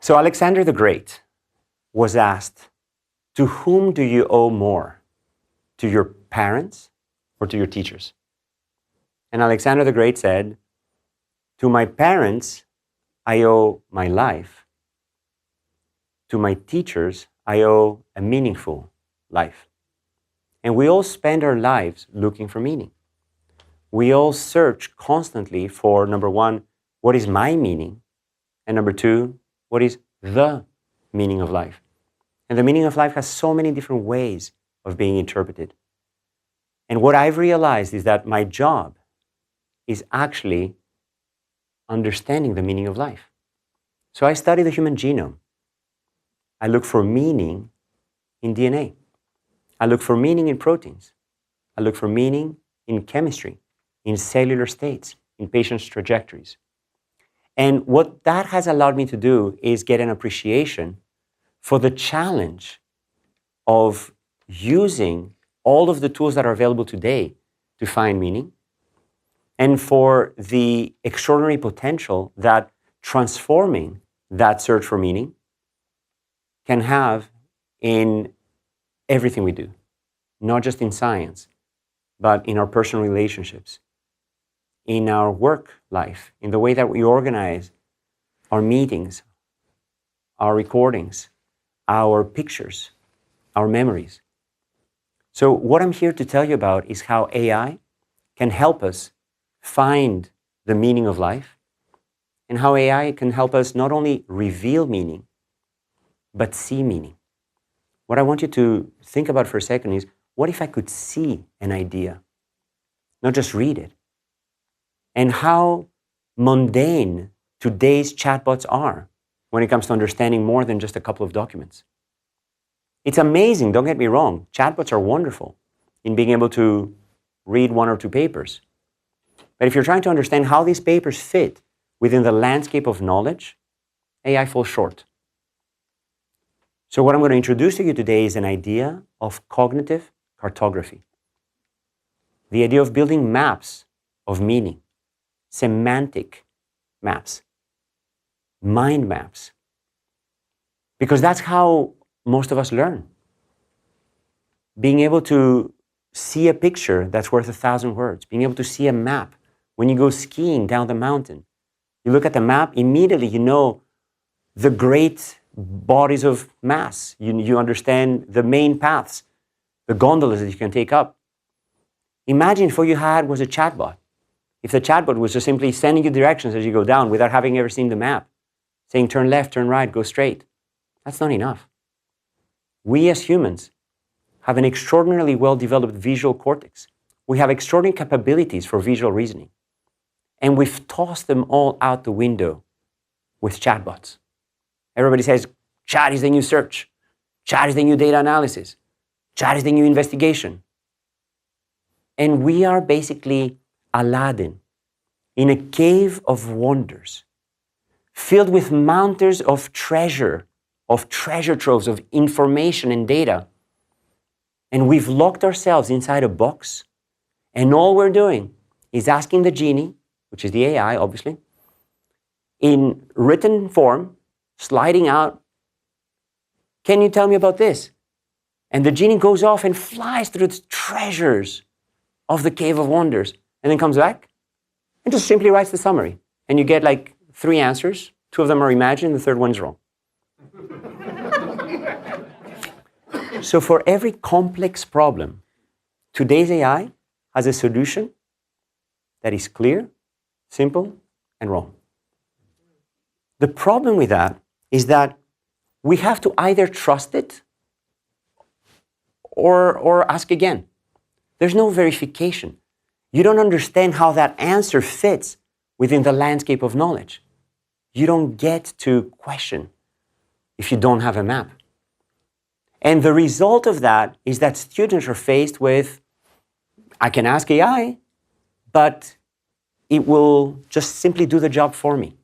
So Alexander the Great was asked, to whom do you owe more? To your parents or to your teachers? And Alexander the Great said, to my parents, I owe my life. To my teachers, I owe a meaningful life. And we all spend our lives looking for meaning. We all search constantly for, number one, what is my meaning? And number two, what is the meaning of life? And the meaning of life has so many different ways of being interpreted. And what I've realized is that my job is actually understanding the meaning of life. So I study the human genome. I look for meaning in DNA. I look for meaning in proteins. I look for meaning in chemistry, in cellular states, in patients' trajectories. And what that has allowed me to do is get an appreciation for the challenge of using all of the tools that are available today to find meaning, and for the extraordinary potential that transforming that search for meaning can have in everything we do, not just in science, but in our personal relationships, in our work life, in the way that we organize our meetings, our recordings, our pictures, our memories. So what I'm here to tell you about is how AI can help us find the meaning of life, and how AI can help us not only reveal meaning, but see meaning. What I want you to think about for a second is, what if I could see an idea, not just read it? And how mundane today's chatbots are when it comes to understanding more than just a couple of documents. It's amazing, don't get me wrong, chatbots are wonderful in being able to read one or two papers. But if you're trying to understand how these papers fit within the landscape of knowledge, AI falls short. So what I'm going to introduce to you today is an idea of cognitive cartography. The idea of building maps of meaning, semantic maps, mind maps. Because that's how most of us learn. Being able to see a picture that's worth 1,000 words, being able to see a map. When you go skiing down the mountain, you look at the map, immediately you know the great bodies of mass. You understand the main paths, the gondolas that you can take up. Imagine if what you had was a chatbot. If the chatbot was just simply sending you directions as you go down without having ever seen the map, saying turn left, turn right, go straight. That's not enough. We as humans have an extraordinarily well-developed visual cortex. We have extraordinary capabilities for visual reasoning. And we've tossed them all out the window with chatbots. Everybody says, chat is the new search. Chat is the new data analysis. Chat is the new investigation. And we are basically Aladdin in a cave of wonders, filled with mountains of treasure troves of information and data. And we've locked ourselves inside a box, and all we're doing is asking the genie, which is the AI, obviously, in written form, sliding out, can you tell me about this? And the genie goes off and flies through the treasures of the Cave of Wonders, and then comes back and just simply writes the summary. And you get like 3 answers. 2 of them are imagined, the third one is wrong. So for every complex problem, today's AI has a solution that is clear, simple, and wrong. The problem with that is that we have to either trust it or ask again. There's no verification. You don't understand how that answer fits within the landscape of knowledge. You don't get to question if you don't have a map. And the result of that is that students are faced with, I can ask AI, but it will just simply do the job for me.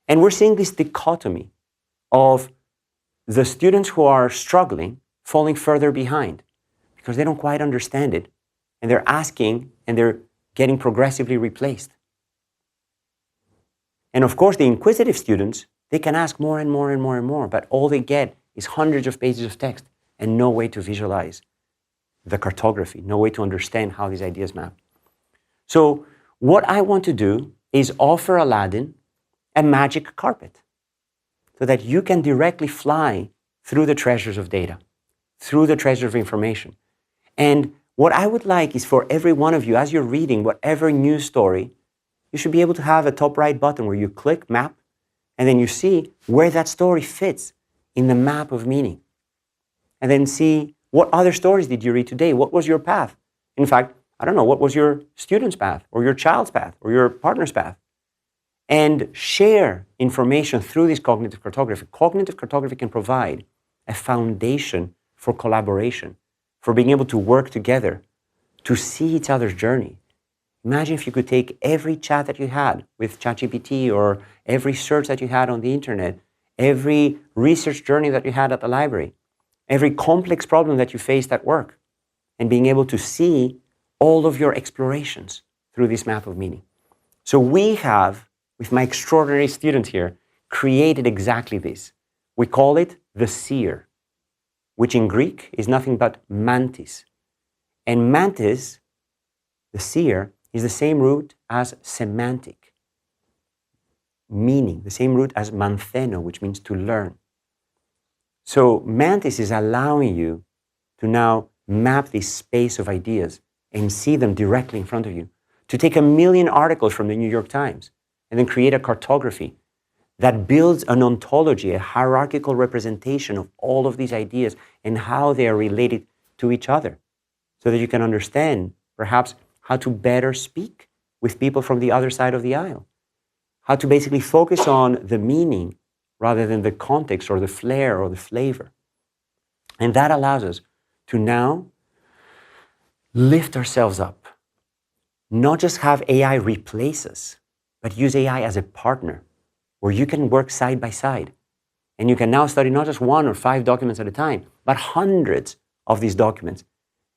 And we're seeing this dichotomy of the students who are struggling falling further behind because they don't quite understand it, and they're asking and they're getting progressively replaced. And of course, the inquisitive students, they can ask more and more and more and more, but all they get is hundreds of pages of text and no way to visualize the cartography, no way to understand how these ideas map. So what I want to do is offer Aladdin a magic carpet so that you can directly fly through the treasures of data, through the treasure of information. And what I would like is for every one of you, as you're reading whatever news story, you should be able to have a top right button where you click map, and then you see where that story fits in the map of meaning. And then see what other stories did you read today? What was your path? In fact, I don't know, what was your student's path or your child's path or your partner's path? And share information through this cognitive cartography. Cognitive cartography can provide a foundation for collaboration, for being able to work together, to see each other's journey. Imagine if you could take every chat that you had with ChatGPT or every search that you had on the internet, every research journey that you had at the library, every complex problem that you faced at work, and being able to see all of your explorations through this map of meaning. So we have, with my extraordinary students here, created exactly this. We call it the seer, which in Greek is nothing but mantis. And mantis, the seer, is the same root as semantic, meaning, the same root as mantheno, which means to learn. So mantis is allowing you to now map this space of ideas and see them directly in front of you, to take 1 million articles from the New York Times and then create a cartography that builds an ontology, a hierarchical representation of all of these ideas and how they are related to each other, so that you can understand, perhaps, how to better speak with people from the other side of the aisle, how to basically focus on the meaning rather than the context or the flair or the flavor. And that allows us to now lift ourselves up, not just have AI replace us, but use AI as a partner where you can work side by side. And you can now study not just 1 or 5 documents at a time, but hundreds of these documents,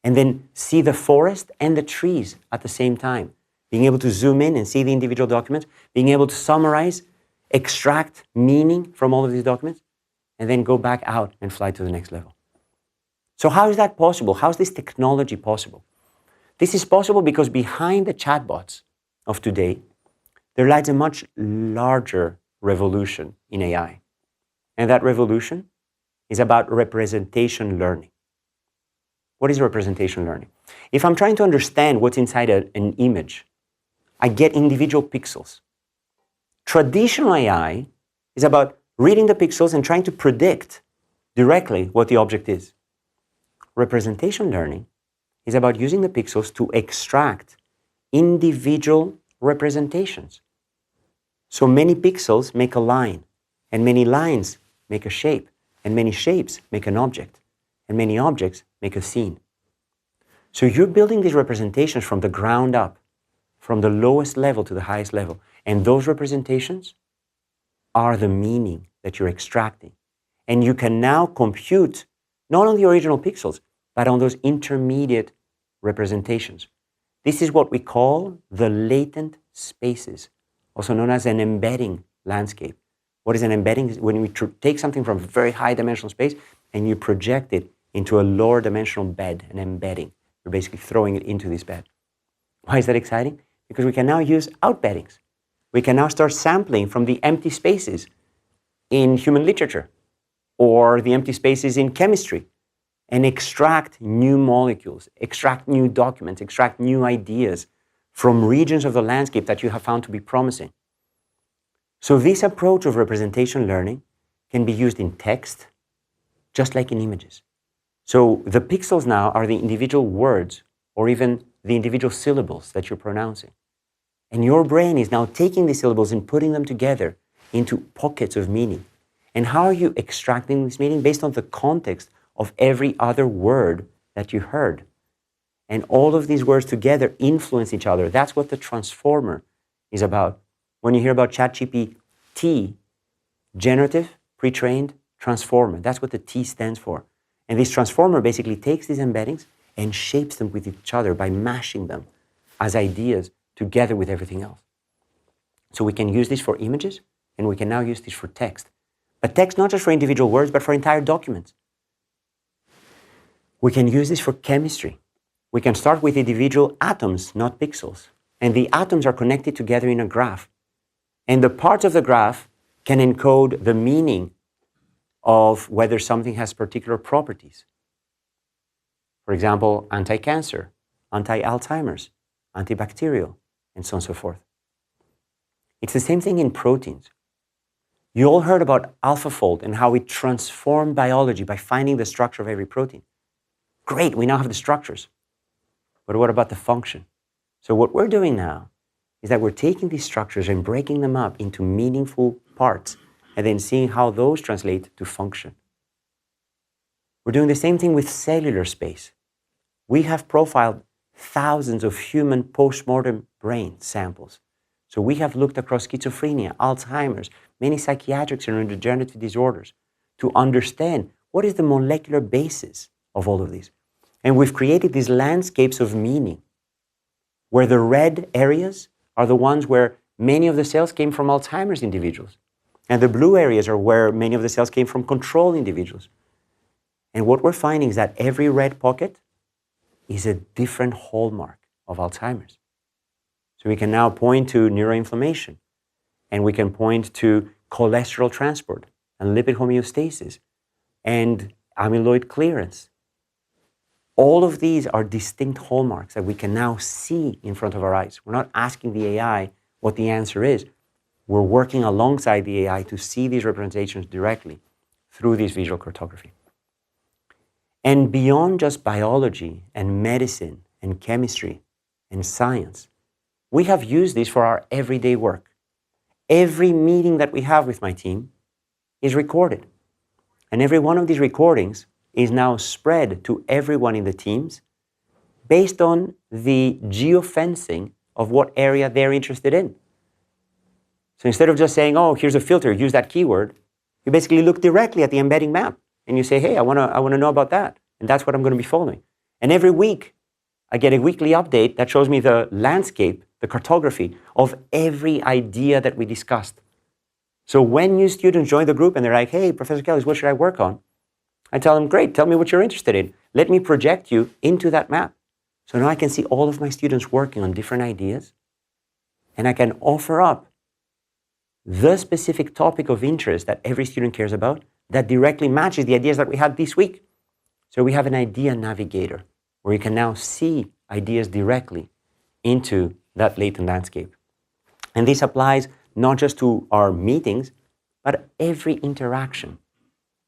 and then see the forest and the trees at the same time, being able to zoom in and see the individual documents, being able to summarize, extract meaning from all of these documents, and then go back out and fly to the next level. So how is that possible? How is this technology possible? This is possible because behind the chatbots of today, there lies a much larger revolution in AI. And that revolution is about representation learning. What is representation learning? If I'm trying to understand what's inside an image, I get individual pixels. Traditional AI is about reading the pixels and trying to predict directly what the object is. Representation learning is about using the pixels to extract individual representations. So many pixels make a line, and many lines make a shape, and many shapes make an object, and many objects make a scene. So you're building these representations from the ground up, from the lowest level to the highest level. And those representations are the meaning that you're extracting. And you can now compute not on the original pixels, but on those intermediate representations. This is what we call the latent spaces, also known as an embedding landscape. What is an embedding? When we take something from a very high dimensional space and you project it into a lower dimensional bed, an embedding. You're basically throwing it into this bed. Why is that exciting? Because we can now use outbeddings. We can now start sampling from the empty spaces in human literature or the empty spaces in chemistry and extract new molecules, extract new documents, extract new ideas from regions of the landscape that you have found to be promising. So this approach of representation learning can be used in text, just like in images. So the pixels now are the individual words or even the individual syllables that you're pronouncing. And your brain is now taking these syllables and putting them together into pockets of meaning. And how are you extracting this meaning? Based on the context of every other word that you heard. And all of these words together influence each other. That's what the transformer is about. When you hear about ChatGPT, generative, pre-trained, transformer. That's what the T stands for. And this transformer basically takes these embeddings and shapes them with each other by mashing them as ideas together with everything else. So we can use this for images, and we can now use this for text. But text not just for individual words, but for entire documents. We can use this for chemistry. We can start with individual atoms, not pixels. And the atoms are connected together in a graph. And the parts of the graph can encode the meaning of whether something has particular properties. For example, anti-cancer, anti-Alzheimer's, antibacterial, and so on and so forth. It's the same thing in proteins. You all heard about AlphaFold and how we transform biology by finding the structure of every protein. Great, we now have the structures. But what about the function? So what we're doing now is that we're taking these structures and breaking them up into meaningful parts and then seeing how those translate to function. We're doing the same thing with cellular space. We have profiled thousands of human post-mortem brain samples. So we have looked across schizophrenia, Alzheimer's, many psychiatric and neurodegenerative disorders to understand what is the molecular basis of all of these. And we've created these landscapes of meaning where the red areas are the ones where many of the cells came from Alzheimer's individuals. And the blue areas are where many of the cells came from control individuals. And what we're finding is that every red pocket is a different hallmark of Alzheimer's. So we can now point to neuroinflammation, and we can point to cholesterol transport and lipid homeostasis and amyloid clearance. All of these are distinct hallmarks that we can now see in front of our eyes. We're not asking the AI what the answer is. We're working alongside the AI to see these representations directly through this visual cartography. And beyond just biology and medicine and chemistry and science, we have used this for our everyday work. Every meeting that we have with my team is recorded. And every one of these recordings is now spread to everyone in the teams based on the geofencing of what area they're interested in. So instead of just saying, oh, here's a filter, use that keyword, you basically look directly at the embedding map and you say, hey, I want to know about that. And that's what I'm going to be following. And every week, I get a weekly update that shows me the landscape, the cartography of every idea that we discussed. So when new students join the group and they're like, hey, Professor Kellis, what should I work on? I tell them, great, tell me what you're interested in. Let me project you into that map. So now I can see all of my students working on different ideas, and I can offer up the specific topic of interest that every student cares about that directly matches the ideas that we had this week. So we have an idea navigator where you can now see ideas directly into that latent landscape. And this applies not just to our meetings, but every interaction.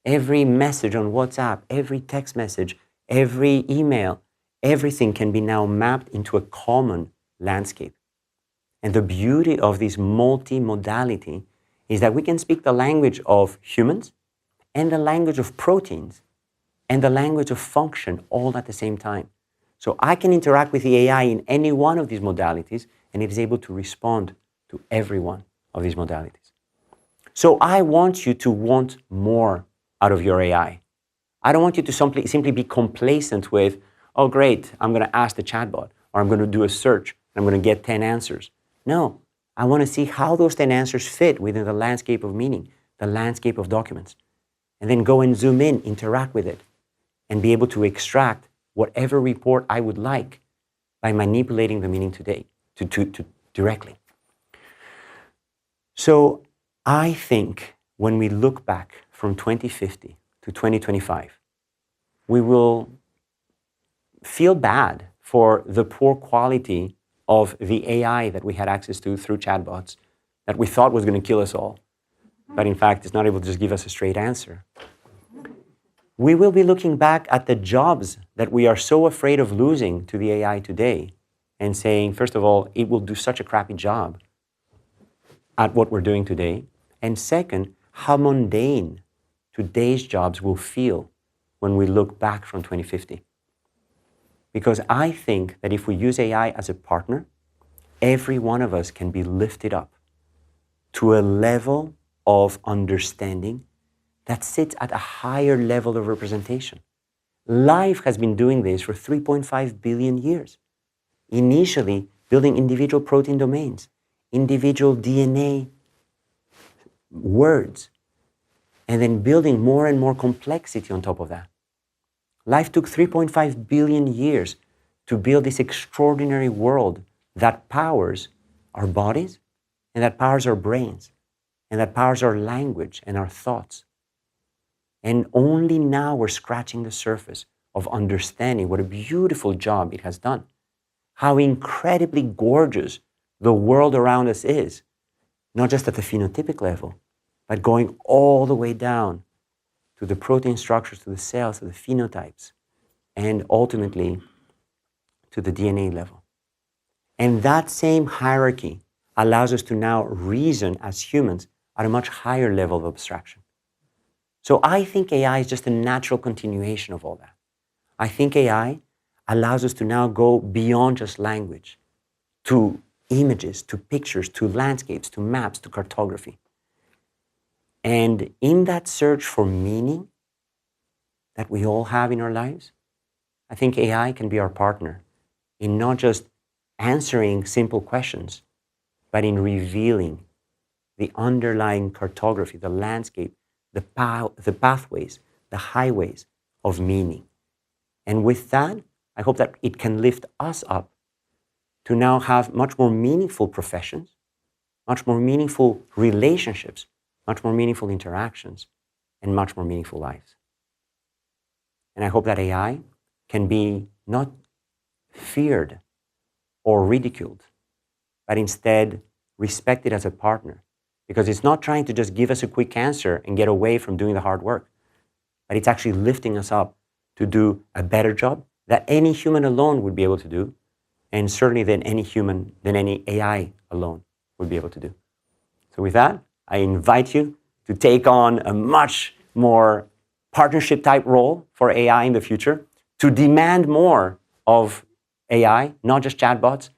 Every message on WhatsApp, every text message, every email, everything can be now mapped into a common landscape. And the beauty of this multimodality is that we can speak the language of humans and the language of proteins and the language of function all at the same time. So I can interact with the AI in any one of these modalities, and it is able to respond to every one of these modalities. So I want you to want more out of your AI. I don't want you to simply be complacent with, oh great, I'm going to ask the chatbot, or I'm going to do a search, and I'm going to get 10 answers. No, I want to see how those 10 answers fit within the landscape of meaning, the landscape of documents, and then go and zoom in, interact with it, and be able to extract whatever report I would like by manipulating the meaning today, to directly. So I think when we look back from 2050 to 2025, we will feel bad for the poor quality of the AI that we had access to through chatbots that we thought was going to kill us all, but in fact is not able to just give us a straight answer. We will be looking back at the jobs that we are so afraid of losing to the AI today and saying, first of all, it will do such a crappy job at what we're doing today. And second, how mundane today's jobs will feel when we look back from 2050. Because I think that if we use AI as a partner, every one of us can be lifted up to a level of understanding that sits at a higher level of representation. Life has been doing this for 3.5 billion years. Initially, building individual protein domains, individual DNA words, and then building more and more complexity on top of that. Life took 3.5 billion years to build this extraordinary world that powers our bodies, and that powers our brains, and that powers our language and our thoughts. And only now we're scratching the surface of understanding what a beautiful job it has done. How incredibly gorgeous the world around us is, not just at the phenotypic level, but going all the way down to the protein structures, to the cells, to the phenotypes, and ultimately to the DNA level. And that same hierarchy allows us to now reason as humans at a much higher level of abstraction. So I think AI is just a natural continuation of all that. I think AI allows us to now go beyond just language, to images, to pictures, to landscapes, to maps, to cartography. And in that search for meaning that we all have in our lives, I think AI can be our partner in not just answering simple questions, but in revealing the underlying cartography, the landscape, the pathways, the highways of meaning. And with that, I hope that it can lift us up to now have much more meaningful professions, much more meaningful relationships, much more meaningful interactions, and much more meaningful lives. And I hope that AI can be not feared or ridiculed, but instead respected as a partner, because it's not trying to just give us a quick answer and get away from doing the hard work, but it's actually lifting us up to do a better job that any human alone would be able to do, and certainly than any AI alone would be able to do. So with that, I invite you to take on a much more partnership type role for AI in the future, to demand more of AI, not just chatbots,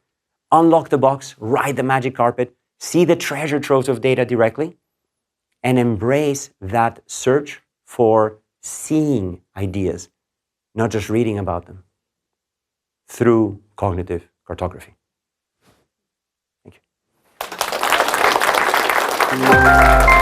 unlock the box, ride the magic carpet, see the treasure troves of data directly, and embrace that search for seeing ideas, not just reading about them, through cognitive cartography. Thank you.